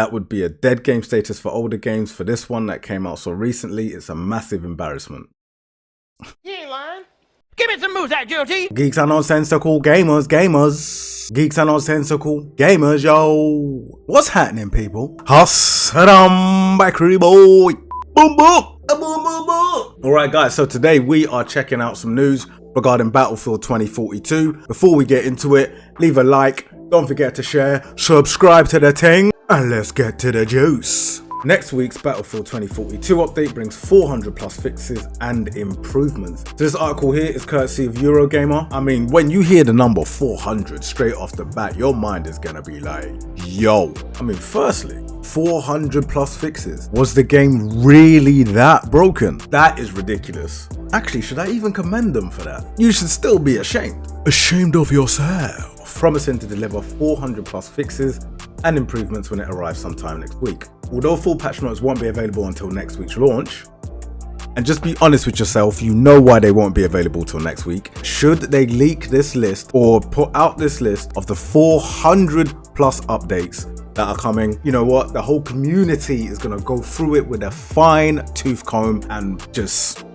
That would be a dead game status for older games. For this one that came out so recently, it's a massive embarrassment. You ain't lying. Give me some moves, that guilty. Geeks are nonsensical gamers. Geeks are nonsensical gamers, yo. What's happening, people? Hussadum by Crew Boy. Boom, boom. Boom, boom, boom. Alright, guys, so today we are checking out some news regarding Battlefield 2042. Before we get into it, leave a like. Don't forget to share, subscribe to the thing, and let's get to the juice. Next week's Battlefield 2042 update brings 400 plus fixes and improvements. So this article here is courtesy of Eurogamer. I mean, when you hear the number 400 straight off the bat, your mind is gonna be like, yo. I mean, firstly, 400 plus fixes. Was the game really that broken? That is ridiculous. Actually, should I even commend them for that? You should still be ashamed. Ashamed of yourself. Promising to deliver 400 plus fixes and improvements when it arrives sometime next week. Although full patch notes won't be available until next week's launch, and just be honest with yourself, you know why they won't be available till next week. Should they leak this list or put out this list of the 400 plus updates that are coming, you know what? The whole community is gonna go through it with a fine tooth comb and just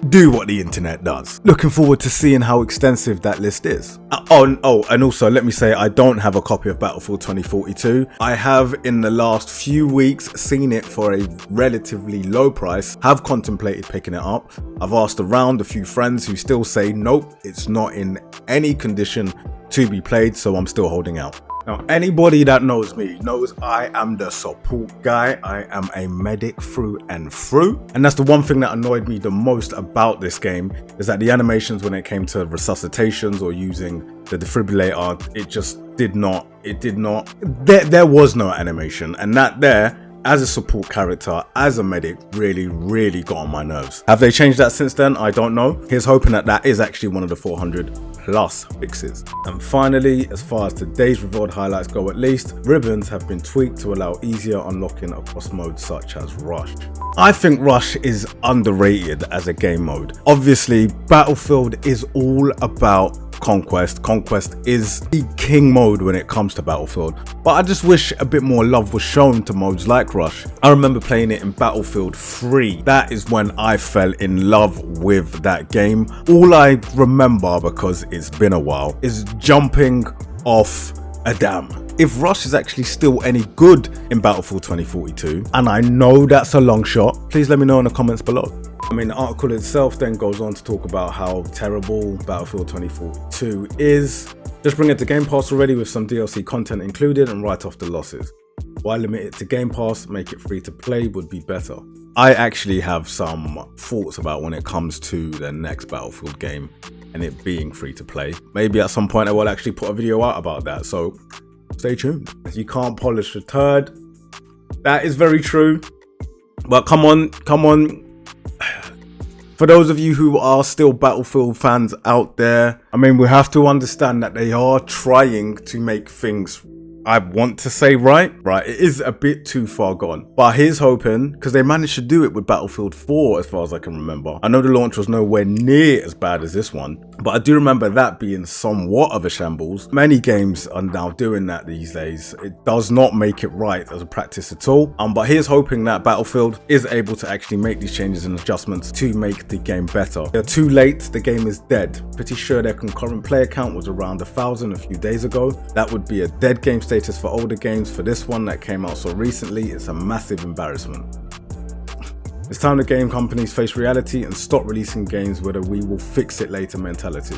do what the internet does. Looking forward to seeing how extensive that list is. And also let me say, I don't have a copy of Battlefield 2042. I have in the last few weeks seen it for a relatively low price, have contemplated picking it up. I've asked around a few friends who still say nope, it's not in any condition to be played, so I'm still holding out. Now, anybody that knows me knows I am the support guy. I am a medic through and through. And that's the one thing that annoyed me the most about this game, is that the animations when it came to resuscitations or using the defibrillator, there was no animation. And that there, as a support character, as a medic, really got on my nerves. Have they changed that since then? I don't know. Here's hoping that that is actually one of the 400 plus fixes. And finally, as far as today's revealed highlights go at least, ribbons have been tweaked to allow easier unlocking across modes such as Rush. I think Rush is underrated as a game mode. Obviously, Battlefield is all about Conquest. Conquest is the king mode when it comes to Battlefield, but I just wish a bit more love was shown to modes like Rush. I remember playing it in Battlefield 3. That is when I fell in love with that game. All I remember, because it's been a while, is jumping off a dam. If Rush is actually still any good in Battlefield 2042, and I know that's a long shot, please let me know in the comments below. I mean, the article itself then goes on to talk about how terrible Battlefield 2042 is. Just bring it to Game Pass already with some DLC content included and write off the losses. Why limit it to Game Pass? Make it free to play would be better. I actually have some thoughts about when it comes to the next Battlefield game and it being free to play. Maybe at some point I will actually put a video out about that, so stay tuned. You can't polish a turd. That is very true. But come on. For those of you who are still Battlefield fans out there, I mean, we have to understand that they are trying to make things, I want to say right, it is a bit too far gone. But here's hoping, because they managed to do it with Battlefield 4 as far as I can remember. I know the launch was nowhere near as bad as this one, but I do remember that being somewhat of a shambles. Many games are now doing that these days. It does not make it right as a practice at all. But here's hoping that Battlefield is able to actually make these changes and adjustments to make the game better. They're too late, the game is dead. Pretty sure their concurrent player count was around 1,000 a few days ago. That would be a dead game status for older games. For this one that came out so recently, it's a massive embarrassment. It's time the game companies face reality and stop releasing games with a we will fix it later mentality.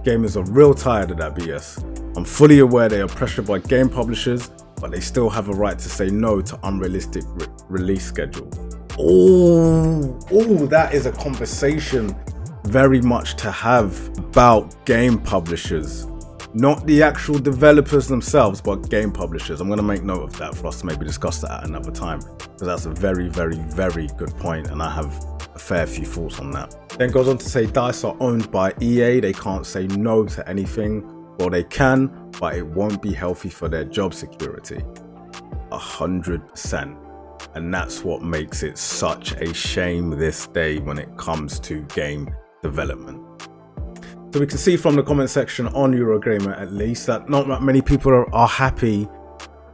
Gamers are real tired of that BS. I'm fully aware they are pressured by game publishers, but they still have a right to say no to unrealistic release schedule. That is a conversation very much to have about game publishers. Not the actual developers themselves, but game publishers. I'm going to make note of that for us to maybe discuss that at another time, because that's a very good point, and I have a fair few thoughts on that. Then goes on to say DICE are owned by EA. They can't say no to anything. Well, they can, but it won't be healthy for their job security. 100%. And that's what makes it such a shame this day when it comes to game development. So we can see from the comment section on Eurogamer at least that not that many people are happy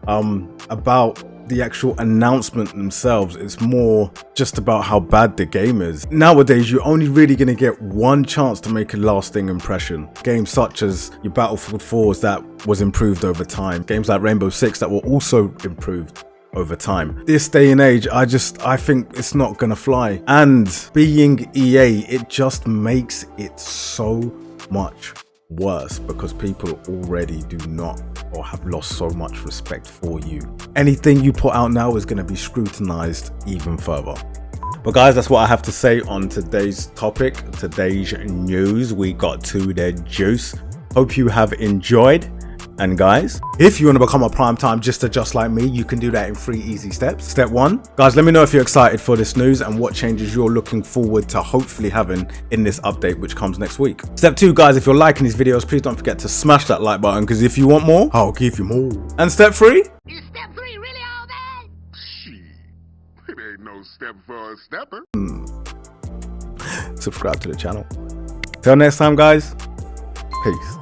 about the actual announcement themselves. It's more just about how bad the game is. Nowadays, you're only really going to get one chance to make a lasting impression. Games such as your Battlefield 4s that was improved over time. Games like Rainbow Six that were also improved over time. This day and age, I think it's not gonna fly. And being EA, it just makes it so much worse because people already do not or have lost so much respect for you. Anything you put out now is gonna be scrutinized even further. But guys, that's what I have to say on today's topic, today's news. We got to the juice. Hope you have enjoyed. And guys, if you want to become a primetime just like me, you can do that in 3 easy steps. Step 1, guys, let me know if you're excited for this news and what changes you're looking forward to hopefully having in this update, which comes next week. Step 2, guys, if you're liking these videos, please don't forget to smash that like button, because if you want more, I'll give you more. And step 3, Is step 3 really all that? Shit, it ain't no step for a stepper. subscribe to the channel. Till next time, guys, peace.